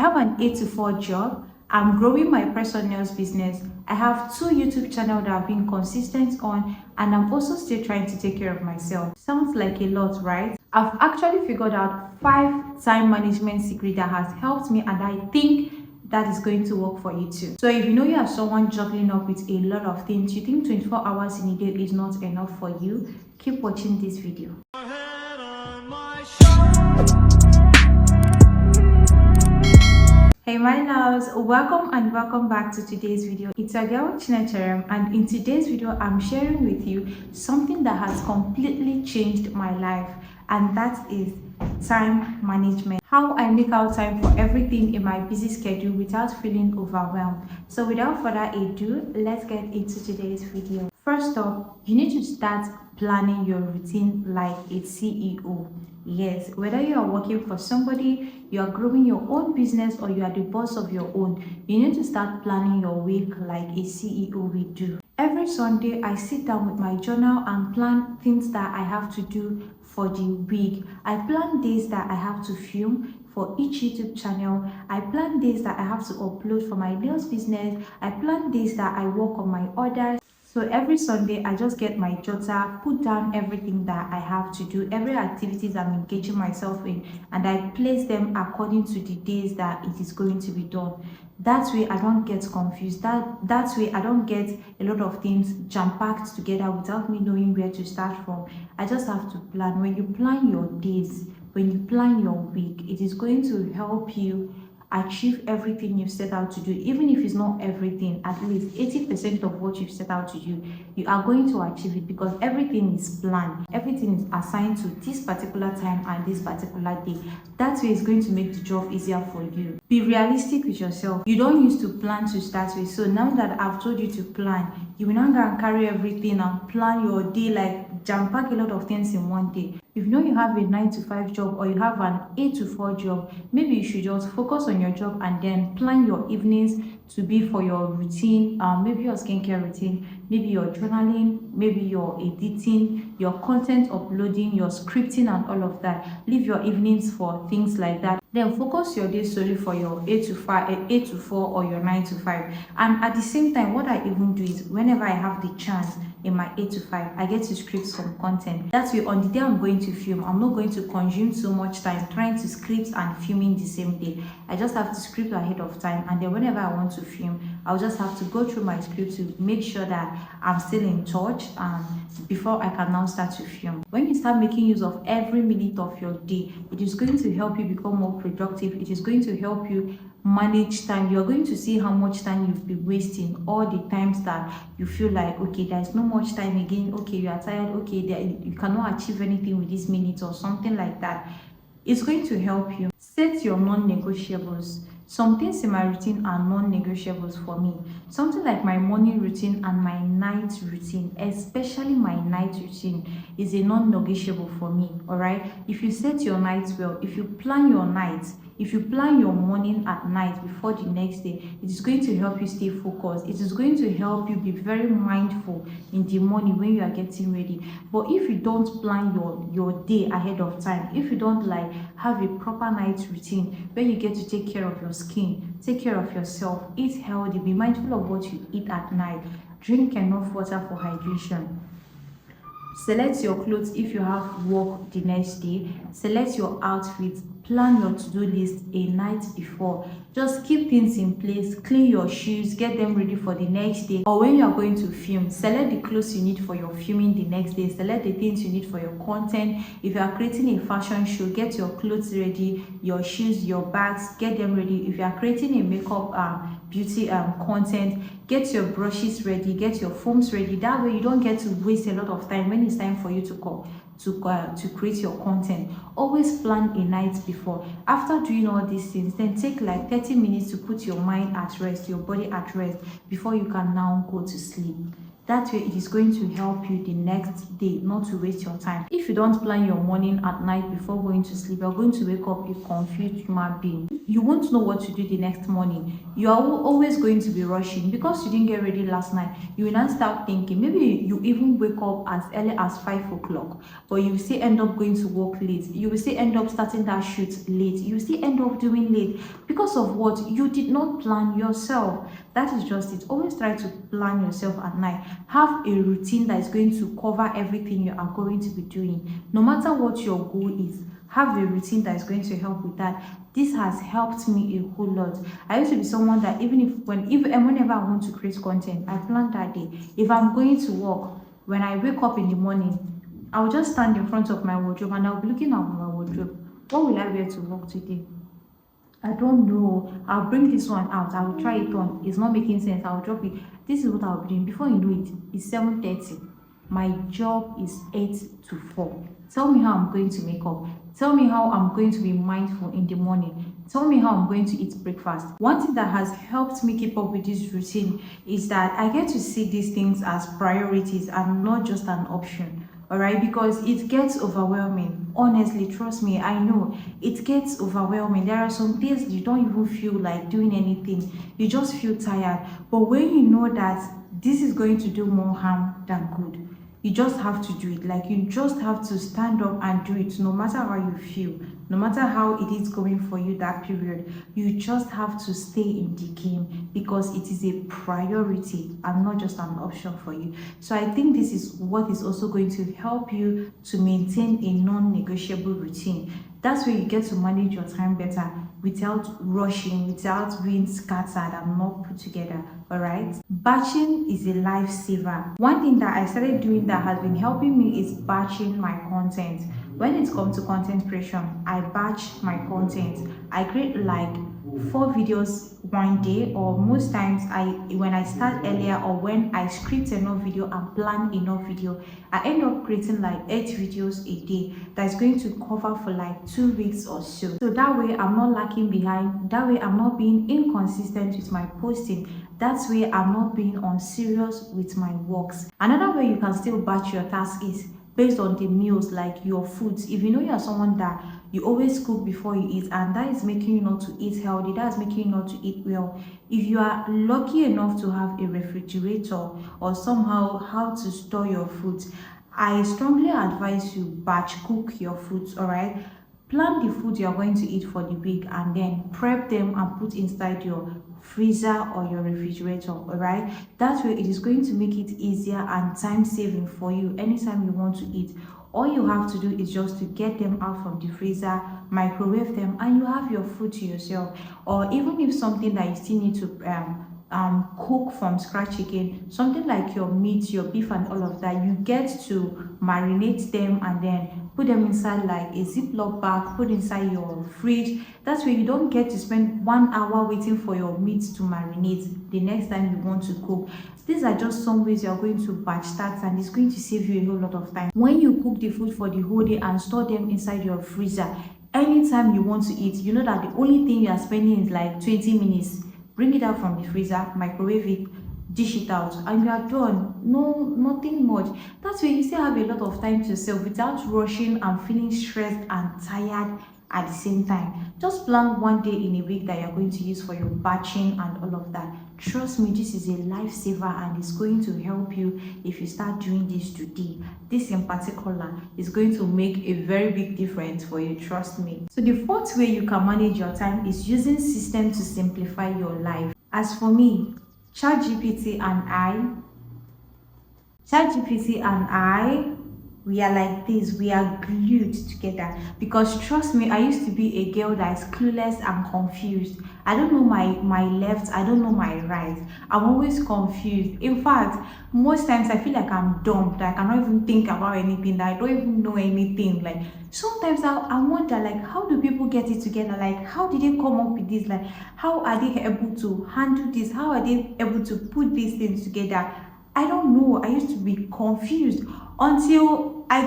have an 8 to 4 job. I'm growing my personal nails business. I have 2 YouTube channels that I've been consistent on, and I'm also still trying to take care of myself. Sounds like a lot, right? I've actually figured out 5 time management secrets that has helped me, and I think that is going to work for you too. So if you know you are someone juggling up with a lot of things, you think 24 hours in a day is not enough for you, keep watching this video. Hey my loves, welcome back to today's video. It's a girl Chinecherem, and in today's video I'm sharing with you something that has completely changed my life, and that is time management. How I make out time for everything in my busy schedule without feeling overwhelmed. So without further ado, let's get into today's video. First off, you need to start planning your routine like a CEO. Yes, whether you are working for somebody, you are growing your own business, or you are the boss of your own, you need to start planning your week like a CEO will do. Every Sunday, I sit down with my journal and plan things that I have to do for the week. I plan days that I have to film for each YouTube channel. I plan days that I have to upload for my nails business. I plan days that I work on my orders. So every Sunday, I just get my jotter, put down everything that I have to do, every activities I'm engaging myself in, and I place them according to the days that it is going to be done. That way, I don't get confused. That way, I don't get a lot of things jam-packed together without me knowing where to start from. I just have to plan. When you plan your days, when you plan your week, it is going to help you achieve everything you've set out to do. Even if it's not everything, at least 80% of what you've set out to do, you are going to achieve it, because everything is planned. Everything is assigned to this particular time and this particular day. That way is going to make the job easier for you. Be realistic with yourself. You don't used to plan to start with, so now that I've told you to plan, you will not go and carry everything and plan your day, like jam-pack a lot of things in one day. If you know you have a 9 to 5 job, or you have an 8 to 4 job, maybe you should just focus on your job and then plan your evenings to be for your routine, maybe your skincare routine, maybe your journaling, maybe your editing, your content uploading, your scripting, and all of that. Leave your evenings for things like that. Then focus your day solely for your 8 to 5, 8 to 4, or your 9 to 5. And at the same time, what I even do is, whenever I have the chance in my 8 to 5, I get to script some content. That way, on the day I'm going to film, I'm not going to consume so much time trying to script and filming the same day. I just have to script ahead of time, and then whenever I want to film, I'll just have to go through my script to make sure that I'm still in touch before I can now start to film. When you start making use of every minute of your day, it is going to help you become more productive. It is going to help you manage time. You're going to see how much time you've been wasting, all the times that you feel like, okay, there's no much time again, okay, you are tired, okay, you cannot achieve anything with this minute or something like that. It's going to help you. Set your non-negotiables. Some things in my routine are non-negotiables for me. Something like my morning routine and my night routine, especially my night routine, is a non-negotiable for me. All right, if you set your nights well, if you plan your nights, if you plan your morning at night before the next day, it is going to help you stay focused. It is going to help you be very mindful in the morning when you are getting ready. But if you don't plan your day ahead of time, if you don't like have a proper night routine where you get to take care of your skin, take care of yourself, eat healthy, be mindful of what you eat at night, drink enough water for hydration, select your clothes if you have work the next day, select your outfit, plan your to-do list a night before. Just keep things in place, clean your shoes, get them ready for the next day. Or when you are going to film, select the clothes you need for your filming the next day, select the things you need for your content. If you are creating a fashion show, get your clothes ready, your shoes, your bags, get them ready. If you are creating a makeup beauty content, get your brushes ready, get your foams ready. That way you don't get to waste a lot of time when it's time for you to create your content. Always plan a night before. After doing all these things, then take like 30 minutes to put your mind at rest, your body at rest, before you can now go to sleep. That way it is going to help you the next day not to waste your time. If you don't plan your morning at night before going to sleep, you're going to wake up a confused human being. You won't know what to do the next morning. You are always going to be rushing because you didn't get ready last night. You will now start thinking, maybe you even wake up as early as 5 o'clock, but you will still end up going to work late. You will still end up starting that shoot late. You will still end up doing late because of what? You did not plan yourself. That is just it. Always try to plan yourself at night. Have a routine that is going to cover everything you are going to be doing. No matter what your goal is, have a routine that is going to help with that. This has helped me a whole lot. I used to be someone that even if whenever I want to create content, I plan that day. If I'm going to work, when I wake up in the morning, I'll just stand in front of my wardrobe and I'll be looking at my wardrobe. What will I wear to work today? I don't know. I'll bring this one out. I will try it on. It's not making sense. I'll drop it. This is what I'll be doing. Before you know it, it's 7:30. My job is 8 to 4. Tell me how I'm going to make up. Tell me how I'm going to be mindful in the morning. Tell me how I'm going to eat breakfast. One thing that has helped me keep up with this routine is that I get to see these things as priorities and not just an option. All right, because it gets overwhelming. Honestly, trust me, I know it gets overwhelming. There are some days you don't even feel like doing anything, you just feel tired. But when you know that this is going to do more harm than good, you just have to do it. Like, you just have to stand up and do it, no matter how you feel, no matter how it is going for you that period. You just have to stay in the game because it is a priority and not just an option for you. So I think this is what is also going to help you to maintain a non-negotiable routine. That's where you get to manage your time better without rushing, without being scattered and not put together. All right, batching is a lifesaver. One thing that I started doing that has been helping me is batching my content. When it comes to content creation, I batch my content. I create like 4 videos one day, or most times when I start earlier or when I script enough video and plan enough video, I end up creating like 8 videos a day that's going to cover for like 2 weeks or so. So that way I'm not lacking behind. That way I'm not being inconsistent with my posting. That's way I'm not being unserious with my works. Another way you can still batch your task is based on the meals, like your foods. If you know you're someone that you always cook before you eat and that is making you not to eat healthy, that is making you not to eat well, if you are lucky enough to have a refrigerator or somehow how to store your foods, I strongly advise you batch cook your foods. All right, plan the food you're going to eat for the week and then prep them and put inside your freezer or your refrigerator. All right, that way it is going to make it easier and time saving for you anytime you want to eat. All you have to do is just to get them out from the freezer, microwave them, and you have your food to yourself. Or even if something that you still need to cook from scratch again, something like your meat, your beef and all of that, you get to marinate them and then put them inside like a ziploc bag, put inside your fridge. That's way you don't get to spend 1 hour waiting for your meat to marinate the next time you want to cook. These are just some ways you're going to batch tasks and it's going to save you a whole lot of time. When you cook the food for the whole day and store them inside your freezer, anytime you want to eat, you know that the only thing you are spending is like 20 minutes. Bring it out from the freezer, microwave it, dish it out, and you are done. No, nothing much. That's why you still have a lot of time to yourself without rushing and feeling stressed and tired at the same time. Just plan one day in a week that you're going to use for your batching and all of that. Trust me, this is a lifesaver and it's going to help you if you start doing this today. This in particular is going to make a very big difference for you, trust me. So the fourth way you can manage your time is using systems to simplify your life. As for me, ChatGPT and I, we are like this, we are glued together. Because trust me, I used to be a girl that is clueless and confused. I don't know my left, I don't know my right. I'm always confused. In fact, most times I feel like I'm dumb, that I cannot even think about anything, that I don't even know anything. Like sometimes I wonder, like, how do people get it together? Like, how did they come up with this? Like, how are they able to handle this? How are they able to put these things together? I don't know. I used to be confused until I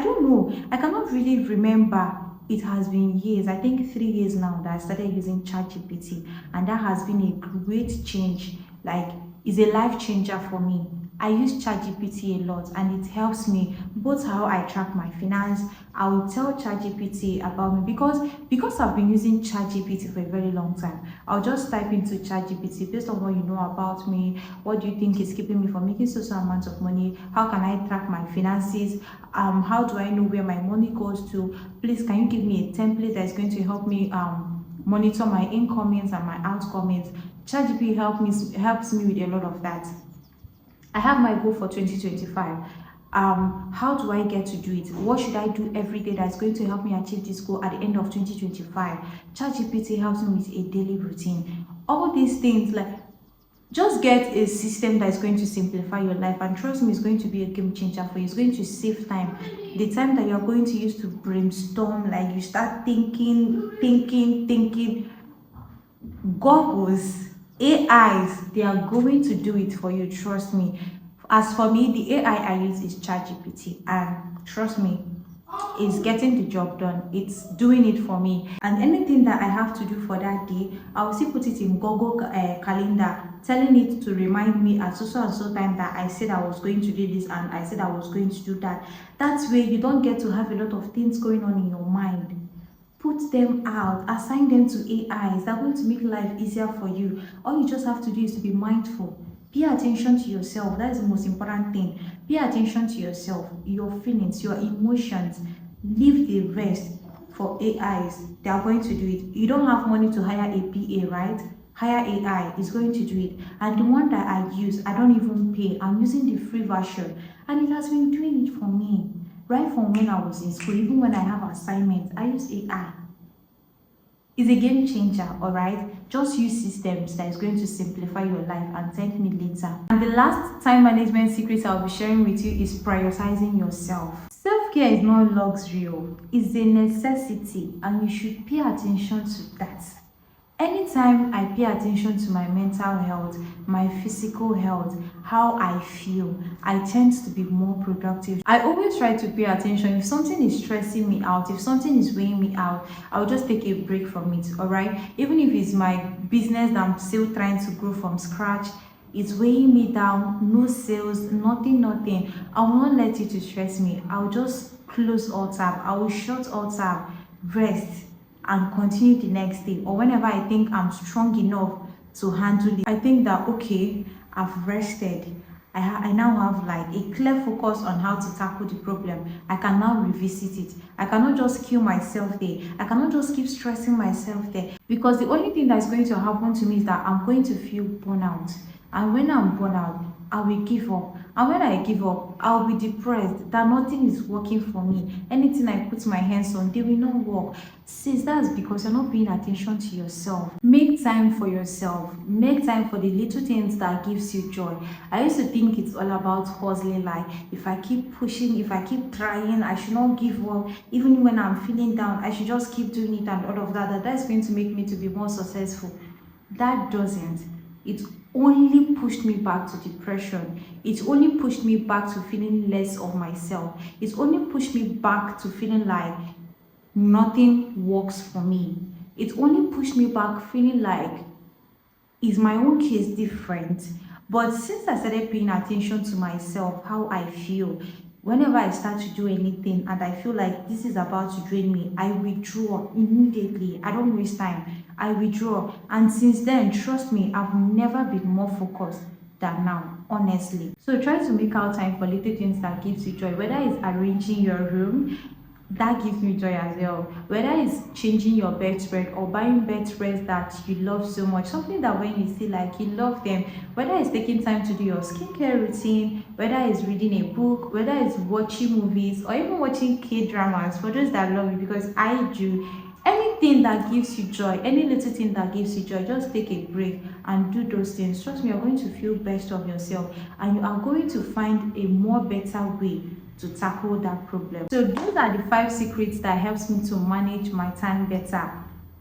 don't know. I cannot really remember. It has been years, I think 3 years now, that I started using ChatGPT, and that has been a great change. Like, it's a life changer for me. I use ChatGPT a lot, and it helps me both how I track my finance. I will tell ChatGPT about me because I've been using ChatGPT for a very long time. I'll just type into ChatGPT based on what you know about me. What do you think is keeping me from making so amount of money? How can I track my finances? How do I know where my money goes to? Please, can you give me a template that's going to help me monitor my incomings and my outgoings? ChatGPT helps me with a lot of that. I have my goal for 2025. How do I get to do it? What should I do every day that's going to help me achieve this goal at the end of 2025? ChatGPT helps me with a daily routine. All these things, like, just get a system that is going to simplify your life, and trust me, it's going to be a game changer for you. It's going to save time. The time that you're going to use to brainstorm, like you start thinking. Goggles, AIs, they are going to do it for you, trust me. As for me, the AI I use is ChatGPT, and trust me, it's getting the job done. It's doing it for me. And anything that I have to do for that day, I'll still put it in Google Calendar, telling it to remind me at so and so time that I said I was going to do this and I said I was going to do that. That way you don't get to have a lot of things going on in your mind. Put them out, assign them to AIs. They're going to make life easier for you. All you just have to do is to be mindful. Pay attention to yourself. That is the most important thing. Pay attention to yourself, your feelings, your emotions. Leave the rest for AIs. They are going to do it. You don't have money to hire a PA, right? Hire AI is going to do it. And the one that I use, I don't even pay. I'm using the free version, and it has been doing it for me. Right from when I was in school, even when I have assignments, I use AI. It's a game changer, alright? Just use systems that is going to simplify your life, and thank me later. And the last time management secret I'll be sharing with you is prioritizing yourself. Self-care is not luxury, it's a necessity, and you should pay attention to that. Anytime I pay attention to my mental health, my physical health, how I feel, I tend to be more productive. I always try to pay attention. If something is stressing me out, if something is weighing me out, I'll just take a break from it, all right? Even if it's my business that I'm still trying to grow from scratch, it's weighing me down, no sales, nothing. I will not let it to stress me. I'll just close all tab. I will shut all tab, rest, and continue the next day. Or whenever I think I'm strong enough to handle it, I think that, okay, I've rested. I now have like a clear focus on how to tackle the problem. I can now revisit it. I cannot just kill myself there. I cannot just keep stressing myself there, because the only thing that's going to happen to me is that I'm going to feel burnout. And when I'm burnout, I will give up. And when I give up, I'll be depressed that nothing is working for me. Anything I put my hands on, they will not work. Sis, that's because you're not paying attention to yourself. Make time for yourself. Make time for the little things that gives you joy. I used to think it's all about hustling, like if I keep pushing, if I keep trying, I should not give up. Even when I'm feeling down, I should just keep doing it and all of that. That's going to make me to be more successful. That doesn't. It only pushed me back to depression. It only pushed me back to feeling less of myself. It only pushed me back to feeling like nothing works for me. It only pushed me back feeling like, is my own case different? But since I started paying attention to myself, how I feel, whenever I start to do anything and I feel like this is about to drain me, I withdraw immediately. I don't waste time. I withdraw. And since then, trust me, I've never been more focused than now, honestly. So try to make out time for little things that gives you joy, whether it's arranging your room, that gives me joy as well. Whether it's changing your bedspread or buying bedspreads that you love so much, something that when you see like you love them, whether it's taking time to do your skincare routine, whether it's reading a book, whether it's watching movies, or even watching K-dramas for those that love it, because I do. Anything that gives you joy, any little thing that gives you joy, just take a break and do those things. Trust me, you're going to feel best of yourself, and you are going to find a more better way to tackle that problem. So those are the 5 secrets that helps me to manage my time better.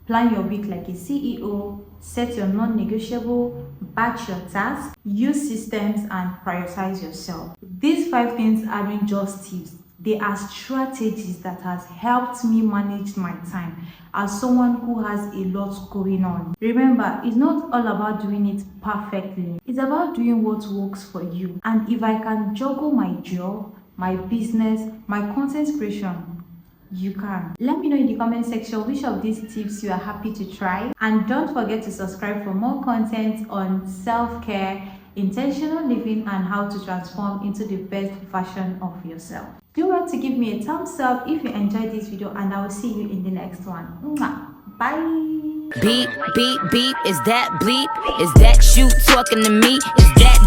Plan your week like a CEO, set your non-negotiable, batch your tasks, use systems, and prioritize yourself. These 5 things aren't just tips. They are strategies that has helped me manage my time as someone who has a lot going on. Remember, it's not all about doing it perfectly. It's about doing what works for you. And if I can juggle my job, my business, my content creation, you can. Let me know in the comment section which of these tips you are happy to try, and don't forget to subscribe for more content on self-care, intentional living, and how to transform into the best version of yourself. Do want to give me a thumbs up if you enjoyed this video, and I will see you in the next one. Mwah. Bye. Beep, beep, beep, is that bleep? Is that you talking to me? Is that